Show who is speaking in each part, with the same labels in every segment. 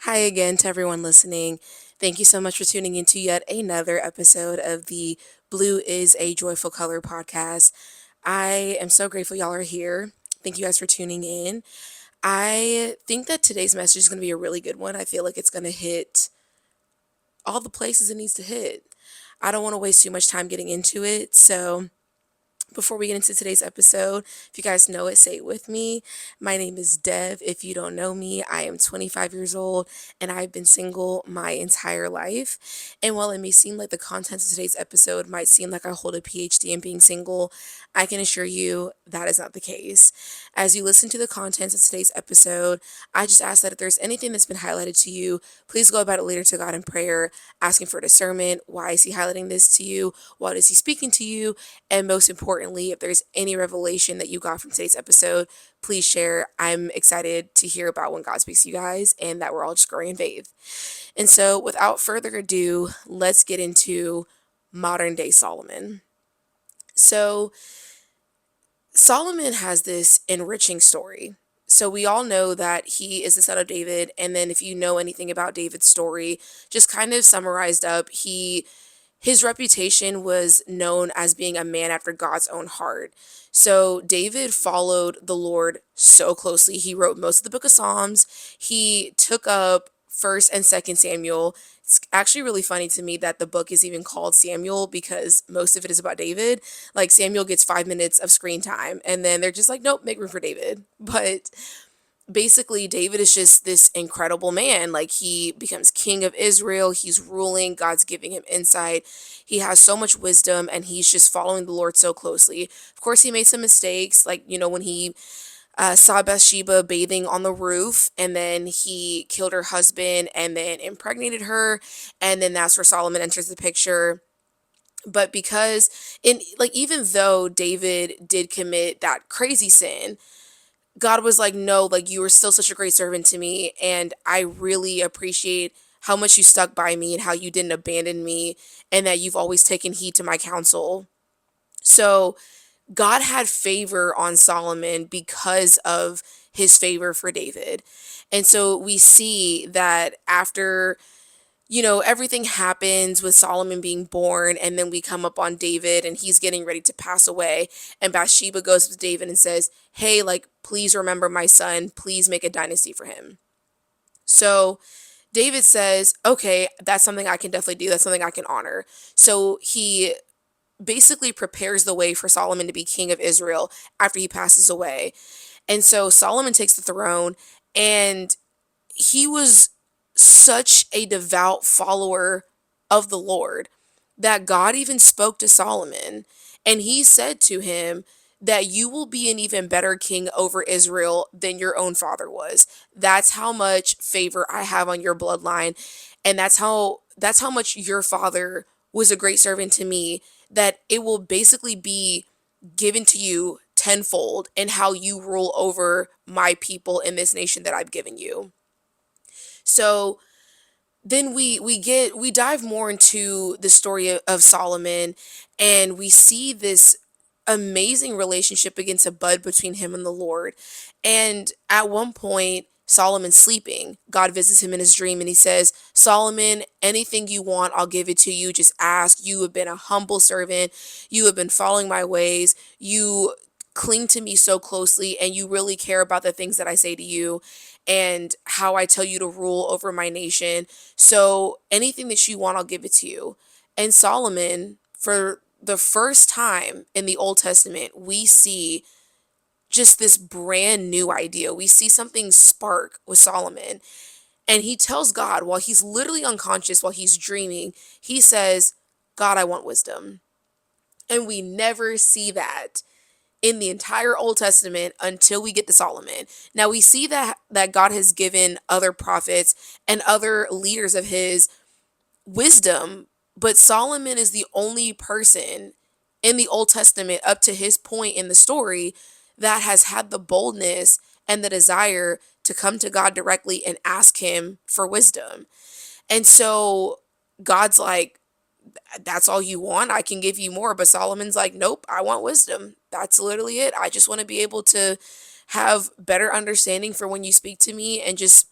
Speaker 1: Hi again to everyone listening. Thank you so much for tuning into yet another episode of the Blue is a Joyful Color podcast. I am so grateful y'all are here. Thank you guys for tuning in. I think that today's message is going to be a really good one. I feel like it's going to hit all the places it needs to hit. I don't want to waste too much time getting into it. So, before we get into today's episode, if you guys know it, say it with me. My name is Dev. If you don't know me, I am 25 years old and I've been single my entire life. And while it may seem like the contents of today's episode might seem like I hold a PhD in being single, I can assure you that is not the case. As you listen to the contents of today's episode, I just ask that if there's anything that's been highlighted to you, please go about it later to God in prayer, asking for discernment. Why is He highlighting this to you? What is He speaking to you? And most importantly, if there's any revelation that you got from today's episode, please share. I'm excited to hear about when God speaks to you guys and that we're all just growing in faith. And so, without further ado, let's get into modern day Solomon. So, Solomon has this enriching story. So, we all know that he is the son of David. And then, if you know anything about David's story, just kind of summarized up, his reputation was known as being a man after God's own heart. So David followed the Lord so closely. He wrote most of the book of Psalms. He took up 1st and 2nd Samuel. It's actually really funny to me that the book is even called Samuel because most of it is about David. Like Samuel gets 5 minutes of screen time and then they're just like, nope, make room for David. But basically David is just this incredible man. Like he becomes king of Israel, he's ruling, God's giving him insight. He has so much wisdom and he's just following the Lord so closely. Of course, he made some mistakes, like when he saw Bathsheba bathing on the roof and then he killed her husband and then impregnated her, and then that's where Solomon enters the picture. But because in like even though David did commit that crazy sin, God was like, no, like you were still such a great servant to me. And I really appreciate how much you stuck by me and how you didn't abandon me and that you've always taken heed to my counsel. So God had favor on Solomon because of his favor for David. And so we see that after everything happens with Solomon being born, and then we come up on David and he's getting ready to pass away. And Bathsheba goes to David and says, hey, like, please remember my son. Please make a dynasty for him. So David says, okay, that's something I can definitely do. That's something I can honor. So he basically prepares the way for Solomon to be king of Israel after he passes away. And so Solomon takes the throne, and he was such a devout follower of the Lord that God even spoke to Solomon and he said to him that you will be an even better king over Israel than your own father was. That's how much favor I have on your bloodline, and that's how much your father was a great servant to me, that it will basically be given to you tenfold in how you rule over my people in this nation that I've given you. So then we dive more into the story of Solomon, and we see this amazing relationship begin to bud between him and the Lord. And at one point, Solomon's sleeping. God visits him in his dream and he says, Solomon, anything you want, I'll give it to you. Just ask. You have been a humble servant. You have been following my ways. You cling to me so closely and you really care about the things that I say to you and how I tell you to rule over my nation. So anything that you want, I'll give it to you. And Solomon, for the first time in the Old Testament, we see just this brand new idea. We see something spark with Solomon. And he tells God, while he's literally unconscious, while he's dreaming, he says, God, I want wisdom. And we never see that in the entire Old Testament until we get to Solomon. Now we see that God has given other prophets and other leaders of his wisdom, but Solomon is the only person in the Old Testament up to his point in the story that has had the boldness and the desire to come to God directly and ask him for wisdom. And so God's like, that's all you want? I can give you more. But Solomon's like, nope, I want wisdom. That's literally it. I just want to be able to have better understanding for when you speak to me and just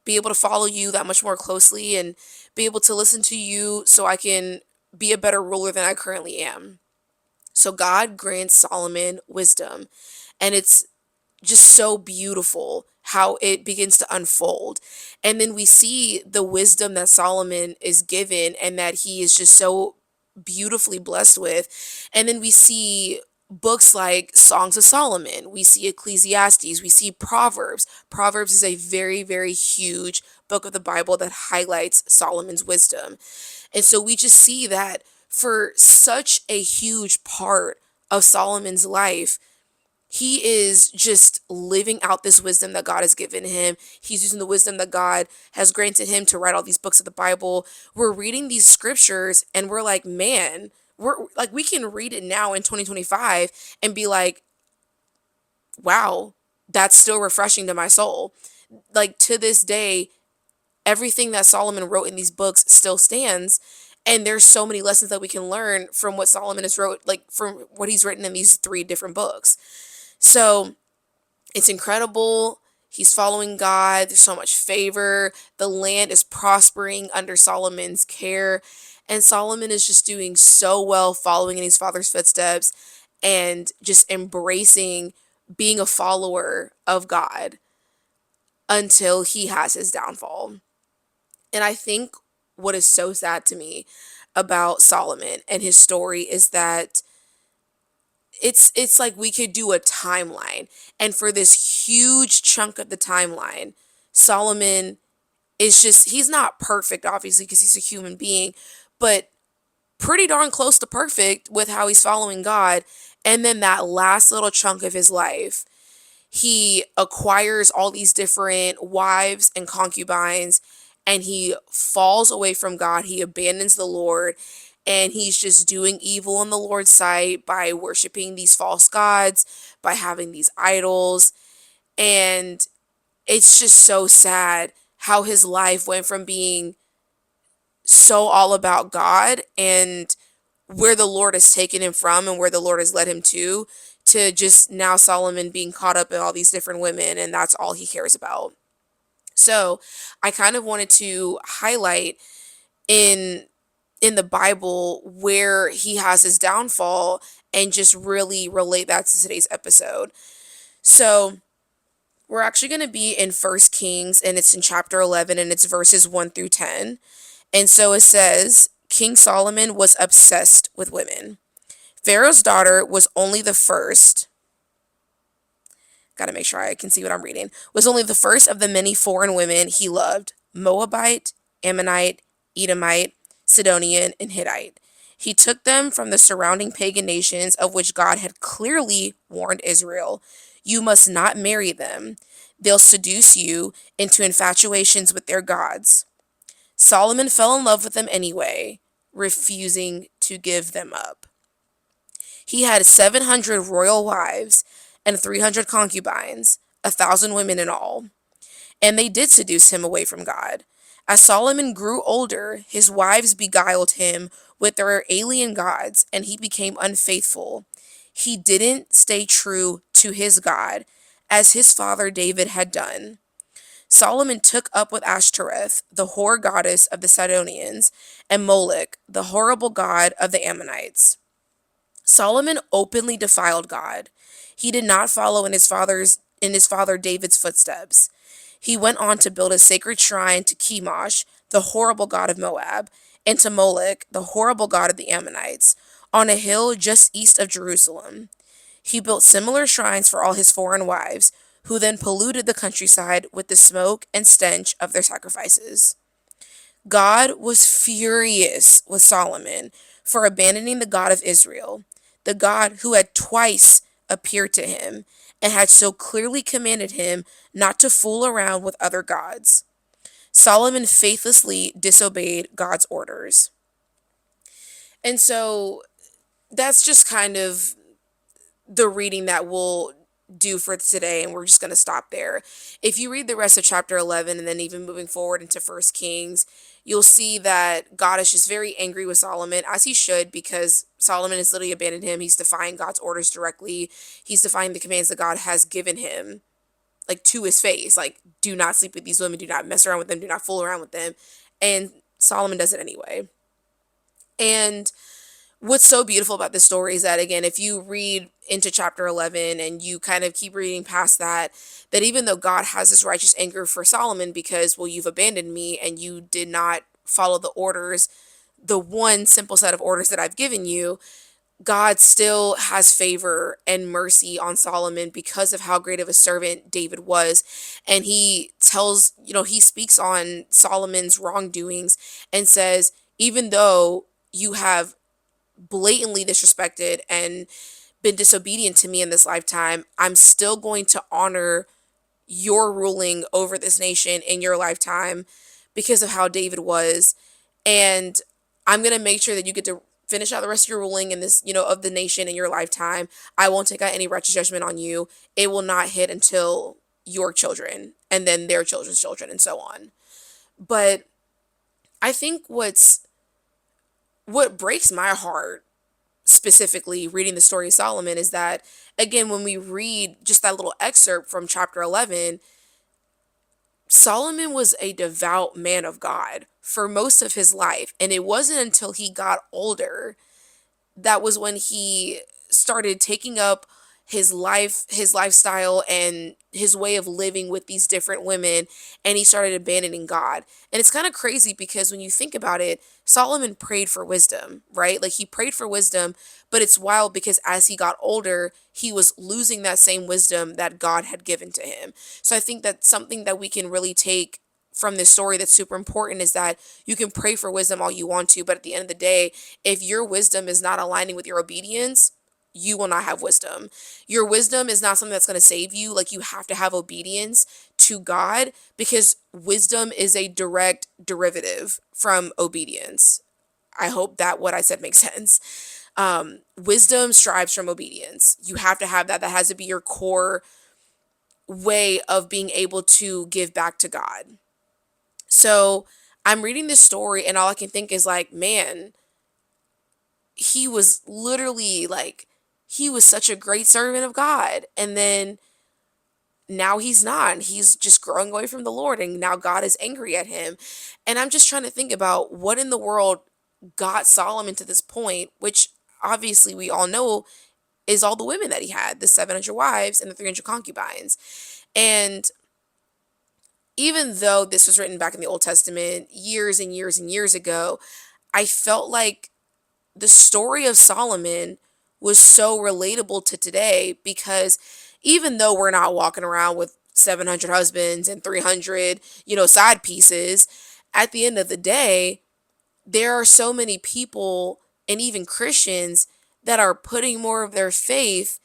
Speaker 1: be able to follow you that much more closely and be able to listen to you so I can be a better ruler than I currently am. So God grants Solomon wisdom, and it's just so beautiful how it begins to unfold. And then we see the wisdom that Solomon is given and that he is just so beautifully blessed with. And then we see books like Songs of Solomon, we see Ecclesiastes, we see Proverbs. Proverbs is a very, very huge book of the Bible that highlights Solomon's wisdom. And so we just see that for such a huge part of Solomon's life, he is just living out this wisdom that God has given him. He's using the wisdom that God has granted him to write all these books of the Bible. We're reading these scriptures and we're like, man, we're like, we can read it now in 2025 and be like, wow, that's still refreshing to my soul. Like, to this day, everything that Solomon wrote in these books still stands. And there's so many lessons that we can learn from what Solomon has wrote, like from what he's written in these three different books. So it's incredible. He's following God. There's so much favor. The land is prospering under Solomon's care. And Solomon is just doing so well, following in his father's footsteps and just embracing being a follower of God until he has his downfall. And I think what is so sad to me about Solomon and his story is that it's like we could do a timeline, and for this huge chunk of the timeline, Solomon is just, he's not perfect obviously because he's a human being, but pretty darn close to perfect with how he's following God. And then that last little chunk of his life, he acquires all these different wives and concubines, and he falls away from God. He abandons the Lord, and he's just doing evil in the Lord's sight by worshiping these false gods, by having these idols. And it's just so sad how his life went from being so all about God and where the Lord has taken him from and where the Lord has led him to just now Solomon being caught up in all these different women, and that's all he cares about. So I kind of wanted to highlight in in the Bible where he has his downfall and just really relate that to today's episode. So we're actually going to be in First Kings, and it's in chapter 11, and it's verses 1 through 10. And so it says, King Solomon was obsessed with women. Pharaoh's daughter was only the first, got to make sure I can see what I'm reading, was only the first of the many foreign women he loved: Moabite, Ammonite, Edomite, Sidonian, and Hittite. He took them from the surrounding pagan nations of which God had clearly warned Israel. You must not marry them. They'll seduce you into infatuations with their gods. Solomon fell in love with them anyway, refusing to give them up. He had 700 royal wives and 300 concubines, 1,000 women in all, and they did seduce him away from God. As Solomon grew older, his wives beguiled him with their alien gods, and he became unfaithful. He didn't stay true to his God, as his father David had done. Solomon took up with Ashtoreth, the whore goddess of the Sidonians, and Moloch, the horrible god of the Ammonites. Solomon openly defiled God. He did not follow in his father David's footsteps. He went on to build a sacred shrine to Chemosh, the horrible god of Moab, and to Moloch, the horrible god of the Ammonites, on a hill just east of Jerusalem. He built similar shrines for all his foreign wives, who then polluted the countryside with the smoke and stench of their sacrifices. God was furious with Solomon for abandoning the God of Israel, the God who had twice appeared to him and had so clearly commanded him not to fool around with other gods. Solomon faithlessly disobeyed God's orders. And so that's just kind of the reading that we'll do for today, and we're just going to stop there. If you read the rest of chapter 11 and then even moving forward into First Kings, you'll see that God is just very angry with Solomon, as he should, because Solomon has literally abandoned him. He's defying God's orders directly. He's defying the commands that God has given him. like to his face, like, do not sleep with these women, do not mess around with them, do not fool around with them. And Solomon does it anyway. And what's so beautiful about this story is that, again, if you read into chapter 11 and you kind of keep reading past that, that even though God has this righteous anger for Solomon because, well, you've abandoned me and you did not follow the orders, the one simple set of orders that I've given you, God still has favor and mercy on Solomon because of how great of a servant David was. And he tells, he speaks on Solomon's wrongdoings and says, even though you have blatantly disrespected and been disobedient to me in this lifetime, I'm still going to honor your ruling over this nation in your lifetime because of how David was. And I'm going to make sure that you get to finish out the rest of your ruling in this, of the nation in your lifetime. I won't take out any righteous judgment on you. It will not hit until your children and then their children's children and so on. But I think what breaks my heart, specifically reading the story of Solomon, is that, again, when we read just that little excerpt from chapter 11, Solomon was a devout man of God for most of his life. And it wasn't until he got older that was when he started taking up his lifestyle and his way of living with these different women, and he started abandoning God. And it's kind of crazy because when you think about it, Solomon prayed for wisdom, right? Like, he prayed for wisdom, but it's wild because as he got older, he was losing that same wisdom that God had given to him. So I think that's something that we can really take from this story that's super important, is that you can pray for wisdom all you want to, but at the end of the day, if your wisdom is not aligning with your obedience, you will not have wisdom. Your wisdom is not something that's going to save you. Like, you have to have obedience to God because wisdom is a direct derivative from obedience. I hope that what I said makes sense. Wisdom strives from obedience. You have to have that. That has to be your core way of being able to give back to God. So I'm reading this story and all I can think is like, man, he was literally like, he was such a great servant of God. And then now he's not. He's just growing away from the Lord. And now God is angry at him. And I'm just trying to think about what in the world got Solomon to this point, which obviously we all know is all the women that he had, the 700 wives and the 300 concubines. And even though this was written back in the Old Testament years and years and years ago, I felt like the story of Solomon was so relatable to today because even though we're not walking around with 700 husbands and 300, side pieces, at the end of the day, there are so many people and even Christians that are putting more of their faith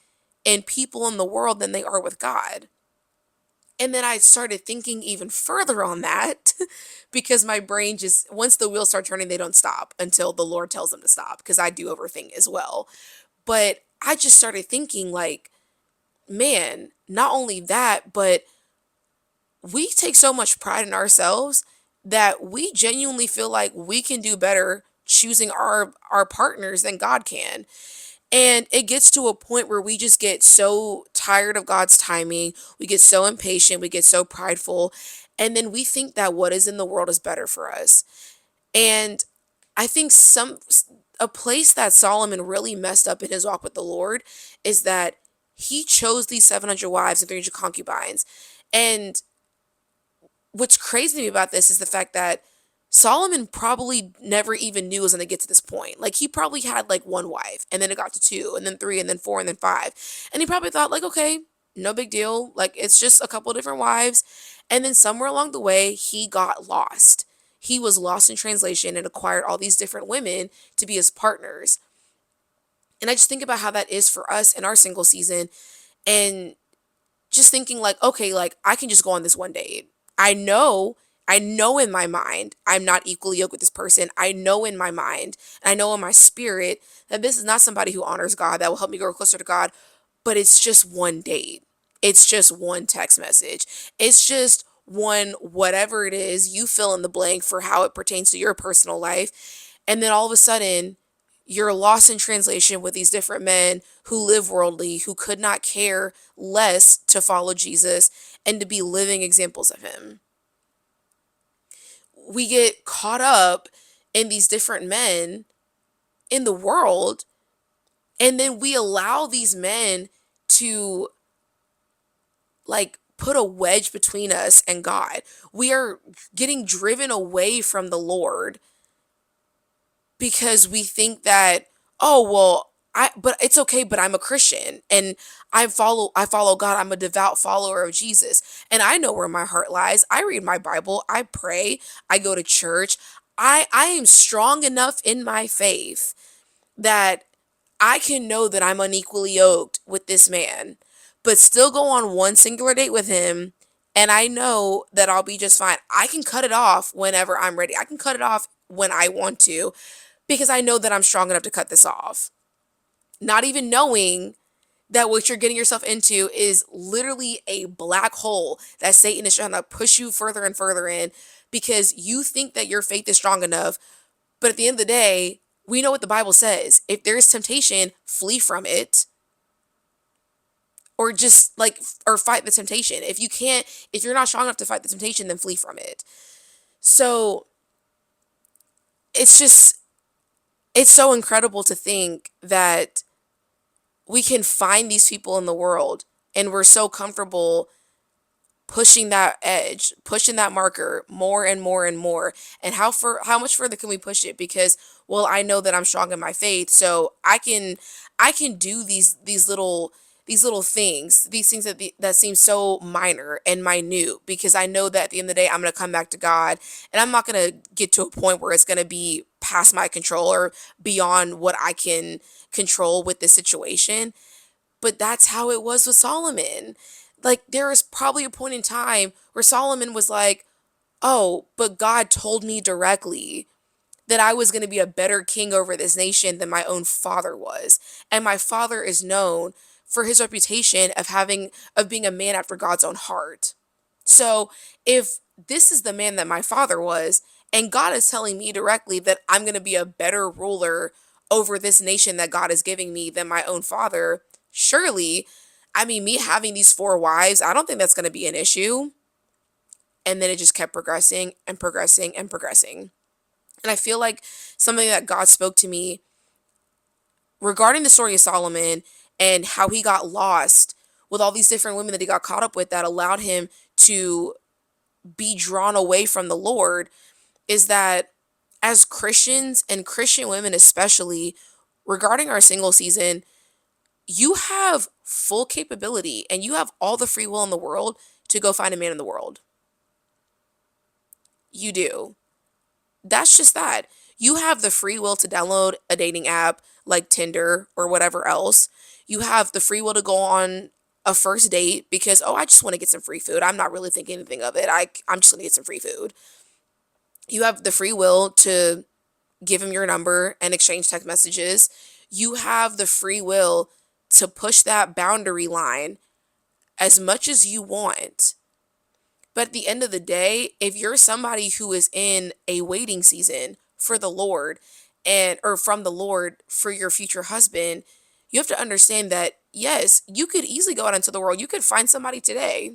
Speaker 1: in people in the world than they are with God. And then I started thinking even further on that because my brain just, once the wheels start turning, they don't stop until the Lord tells them to stop, because I do overthink as well. But I just started thinking, like, man, not only that, but we take so much pride in ourselves that we genuinely feel like we can do better choosing our partners than God can. And it gets to a point where we just get so tired of God's timing. We get so impatient. We get so prideful. And then we think that what is in the world is better for us. And I think a place that Solomon really messed up in his walk with the Lord is that he chose these 700 wives and 300 concubines. And what's crazy to me about this is the fact that Solomon probably never even knew it was going to get to this point. Like, he probably had like one wife, and then it got to two, and then three, and then four, and then five. And he probably thought, like, okay, no big deal. Like, it's just a couple different wives. And then somewhere along the way, he got lost. He was lost in translation and acquired all these different women to be his partners. And I just think about how that is for us in our single season. And just thinking like, okay, like, I can just go on this one date. I know, I know in my mind I'm not equally yoked with this person. I know in my mind, and I know in my spirit that this is not somebody who honors God, that will help me grow closer to God, but it's just one date. It's just one text message. It's just one whatever it is, you fill in the blank for how it pertains to your personal life. And then all of a sudden, you're lost in translation with these different men who live worldly, who could not care less to follow Jesus and to be living examples of him. We get caught up in these different men in the world, and then we allow these men to like put a wedge between us and God. We are getting driven away from the Lord because we think that, oh well, but it's okay, but I'm a Christian and I follow God. I'm a devout follower of Jesus. And I know where my heart lies. I read my Bible, I pray, I go to church. I am strong enough in my faith that I can know that I'm unequally yoked with this man, but still go on one singular date with him. And I know that I'll be just fine. I can cut it off whenever I'm ready. I can cut it off when I want to because I know that I'm strong enough to cut this off. Not even knowing that what you're getting yourself into is literally a black hole that Satan is trying to push you further and further in because you think that your faith is strong enough. But at the end of the day, we know what the Bible says. If there is temptation, flee from it, or just or fight the temptation. If you're not strong enough to fight the temptation, then flee from it. So it's just, it's so incredible to think that we can find these people in the world and we're so comfortable pushing that edge, pushing that marker more and more and more. And how much further can we push it? Because well, I know that I'm strong in my faith, so I can do these little things, these things that seem so minor and minute, because I know that at the end of the day I'm going to come back to God, and I'm not going to get to a point where it's going to be past my control or beyond what I can control with this situation. But that's how it was with Solomon. Like, there was probably a point in time where Solomon was like, oh, but God told me directly that I was going to be a better king over this nation than my own father was. And my father is known for his reputation of being a man after God's own heart. So if this is the man that my father was, and God is telling me directly that I'm going to be a better ruler over this nation that God is giving me than my own father, surely, I mean, me having these four wives, I don't think that's going to be an issue. And then it just kept progressing and progressing and progressing. And I feel like something that God spoke to me regarding the story of Solomon and how he got lost with all these different women that he got caught up with that allowed him to be drawn away from the Lord, is that as Christians and Christian women especially, regarding our single season, you have full capability and you have all the free will in the world to go find a man in the world. You do. That's just that. You have the free will to download a dating app like Tinder or whatever else. You have the free will to go on a first date because, oh, I just want to get some free food. I'm not really thinking anything of it. I'm just going to get some free food. You have the free will to give him your number and exchange text messages. You have the free will to push that boundary line as much as you want. But at the end of the day, if you're somebody who is in a waiting season for the Lord and or from the Lord for your future husband, you have to understand that yes, you could easily go out into the world. You could find somebody today.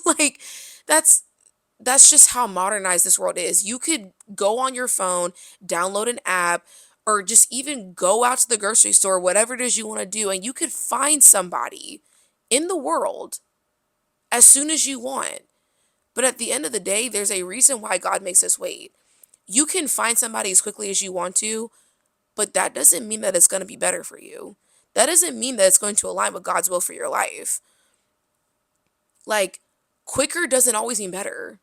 Speaker 1: Like, that's that's just how modernized this world is. You could go on your phone, download an app, or just even go out to the grocery store, whatever it is you want to do, and you could find somebody in the world as soon as you want. But at the end of the day, there's a reason why God makes us wait. You can find somebody as quickly as you want to, but that doesn't mean that it's going to be better for you. That doesn't mean that it's going to align with God's will for your life. Like, quicker doesn't always mean better.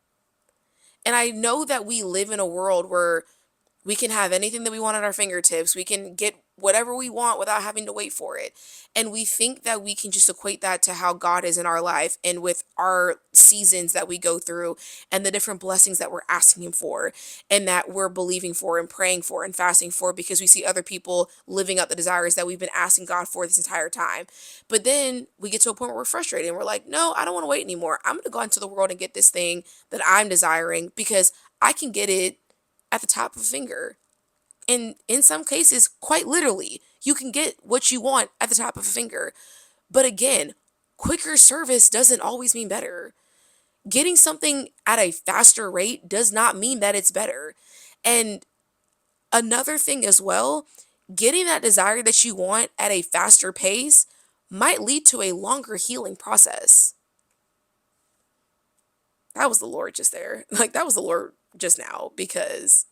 Speaker 1: And I know that we live in a world where we can have anything that we want at our fingertips. We can get whatever we want without having to wait for it. And we think that we can just equate that to how God is in our life and with our seasons that we go through and the different blessings that we're asking Him for and that we're believing for and praying for and fasting for because we see other people living out the desires that we've been asking God for this entire time. But then we get to a point where we're frustrated and we're like, no, I don't want to wait anymore. I'm going to go into the world and get this thing that I'm desiring because I can get it at the top of a finger. And in some cases, quite literally, you can get what you want at the tap of a finger. But again, quicker service doesn't always mean better. Getting something at a faster rate does not mean that it's better. And another thing as well, getting that desire that you want at a faster pace might lead to a longer healing process. That was the Lord just there. Like, that was the Lord just now, because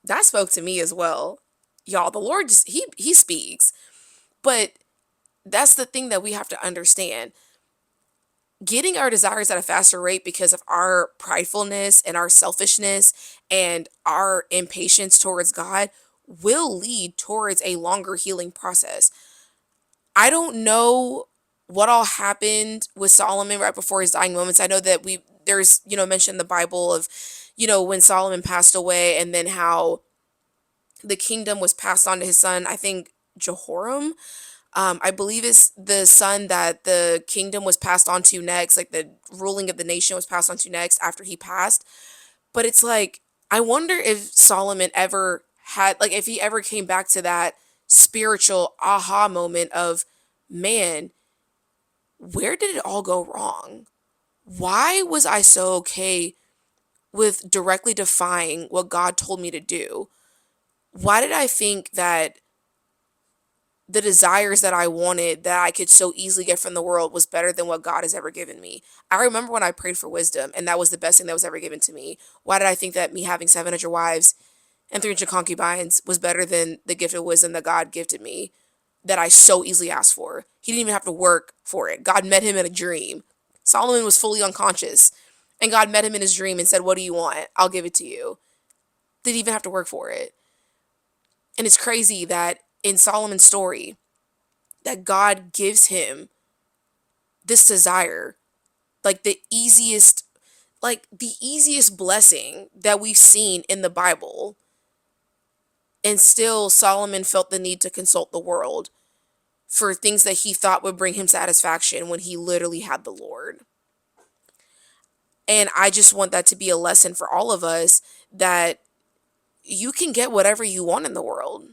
Speaker 1: that spoke to me as well. Y'all, the Lord just, he speaks. But that's the thing that we have to understand. Getting our desires at a faster rate because of our pridefulness and our selfishness and our impatience towards God will lead towards a longer healing process. I don't know what all happened with Solomon right before his dying moments. I know that there's, mentioned in the Bible of, when Solomon passed away, and then how the kingdom was passed on to his son, I think Jehoram. I believe is the son that the kingdom was passed on to next, like the ruling of the nation was passed on to next after he passed. But it's like, I wonder if Solomon ever had, like, if he ever came back to that spiritual aha moment of, man, where did it all go wrong? Why was I so okay with directly defying what God told me to do? Why did I think that the desires that I wanted that I could so easily get from the world was better than what God has ever given me? I remember when I prayed for wisdom, and that was the best thing that was ever given to me. Why did I think that me having 700 wives and 300 concubines was better than the gift of wisdom that God gifted me, that I so easily asked for? He didn't even have to work for it. God met him in a dream. Solomon was fully unconscious, and God met him in his dream and said, "What do you want? I'll give it to you." Didn't even have to work for it. And it's crazy that in Solomon's story, that God gives him this desire, like the easiest blessing that we've seen in the Bible. And still Solomon felt the need to consult the world for things that he thought would bring him satisfaction when he literally had the Lord. And I just want that to be a lesson for all of us, that you can get whatever you want in the world.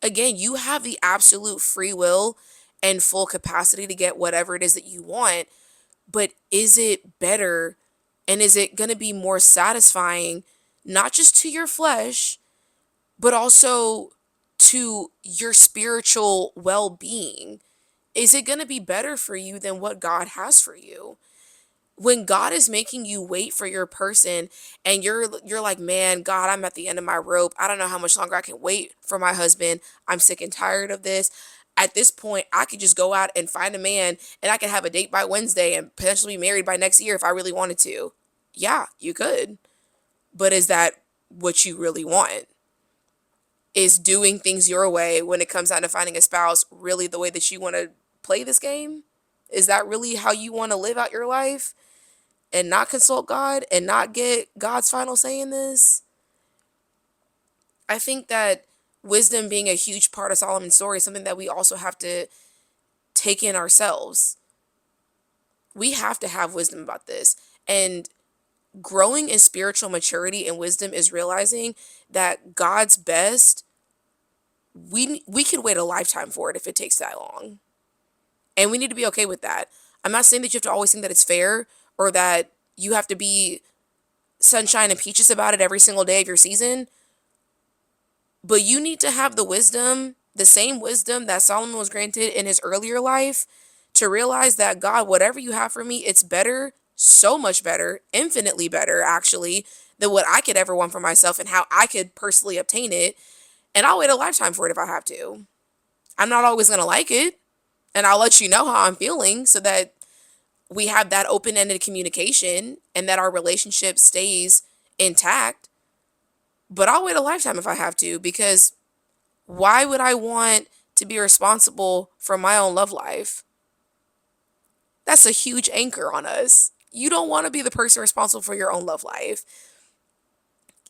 Speaker 1: Again, you have the absolute free will and full capacity to get whatever it is that you want, but is it better, and is it going to be more satisfying, not just to your flesh, but also to your spiritual well-being? Is it going to be better for you than what God has for you? When God is making you wait for your person, and you're like, "Man, God, I'm at the end of my rope. I don't know how much longer I can wait for my husband. I'm sick and tired of this. At this point, I could just go out and find a man, and I could have a date by Wednesday and potentially be married by next year if I really wanted to." Yeah, you could. But is that what you really want? Is doing things your way when it comes down to finding a spouse really the way that you want to play this game? Is that really how you want to live out your life, and not consult God and not get God's final say in this? I think that wisdom being a huge part of Solomon's story is something that we also have to take in ourselves. We have to have wisdom about this. And growing in spiritual maturity and wisdom is realizing that God's best, we could wait a lifetime for it if it takes that long. And we need to be okay with that. I'm not saying that you have to always think that it's fair, or that you have to be sunshine and peaches about it every single day of your season. But you need to have the wisdom, the same wisdom that Solomon was granted in his earlier life, to realize that, God, whatever you have for me, it's better, so much better, infinitely better, actually, than what I could ever want for myself and how I could personally obtain it. And I'll wait a lifetime for it if I have to. I'm not always going to like it. And I'll let you know how I'm feeling, so that we have that open-ended communication and that our relationship stays intact. But I'll wait a lifetime if I have to, because why would I want to be responsible for my own love life? That's a huge anchor on us. You don't want to be the person responsible for your own love life.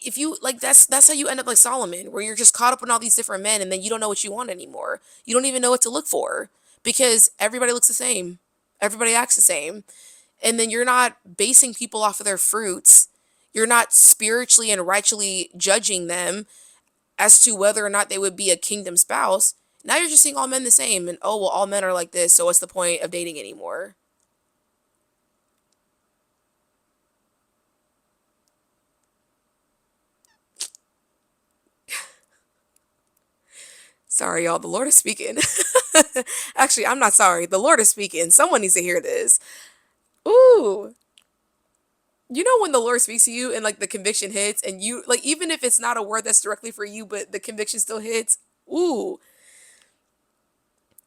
Speaker 1: If you like, that's how you end up like Solomon, where you're just caught up in all these different men, and then you don't know what you want anymore. You don't even know what to look for, because everybody looks the same. Everybody acts the same. And then you're not basing people off of their fruits. You're not spiritually and rightly judging them as to whether or not they would be a kingdom spouse. Now you're just seeing all men the same, and oh, well, all men are like this, so what's the point of dating anymore? Sorry, y'all, the Lord is speaking. Actually, I'm not sorry. The Lord is speaking. Someone needs to hear this. Ooh. You know when the Lord speaks to you and like the conviction hits and you like even if it's not a word that's directly for you, but the conviction still hits. Ooh.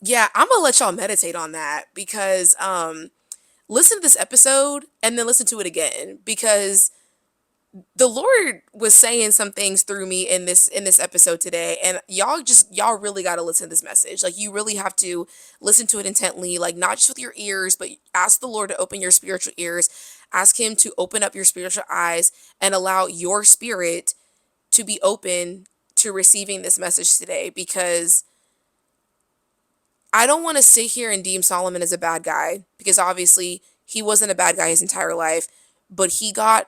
Speaker 1: Yeah, I'm gonna let y'all meditate on that because listen to this episode and then listen to it again because the Lord was saying some things through me in this episode today, and y'all really got to listen to this message. Like you really have to listen to it intently, like not just with your ears, but ask the Lord to open your spiritual ears. Ask him to open up your spiritual eyes and allow your spirit to be open to receiving this message today because I don't want to sit here and deem Solomon as a bad guy because obviously he wasn't a bad guy his entire life, but he got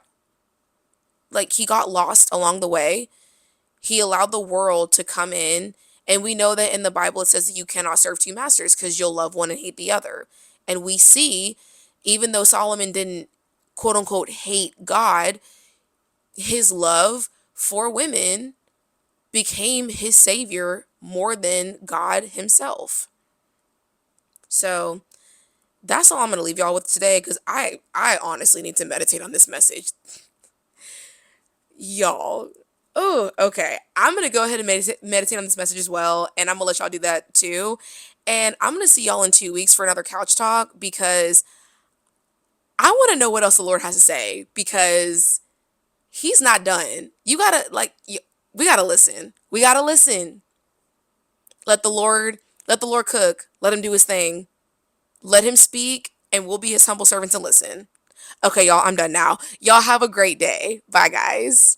Speaker 1: lost along the way. He allowed the world to come in. And we know that in the Bible it says that you cannot serve two masters because you'll love one and hate the other. And we see, even though Solomon didn't quote unquote hate God, his love for women became his savior more than God himself. So that's all I'm going to leave y'all with today because I honestly need to meditate on this message. Y'all. Oh, okay. I'm going to go ahead and meditate on this message as well. And I'm going to let y'all do that too. And I'm going to see y'all in 2 weeks for another couch talk because I want to know what else the Lord has to say because he's not done. You got to, we got to listen. We got to listen. Let the Lord, let the Lord cook. Let him do his thing. Let him speak and we'll be his humble servants and listen. Okay, y'all, I'm done now. Y'all have a great day. Bye, guys.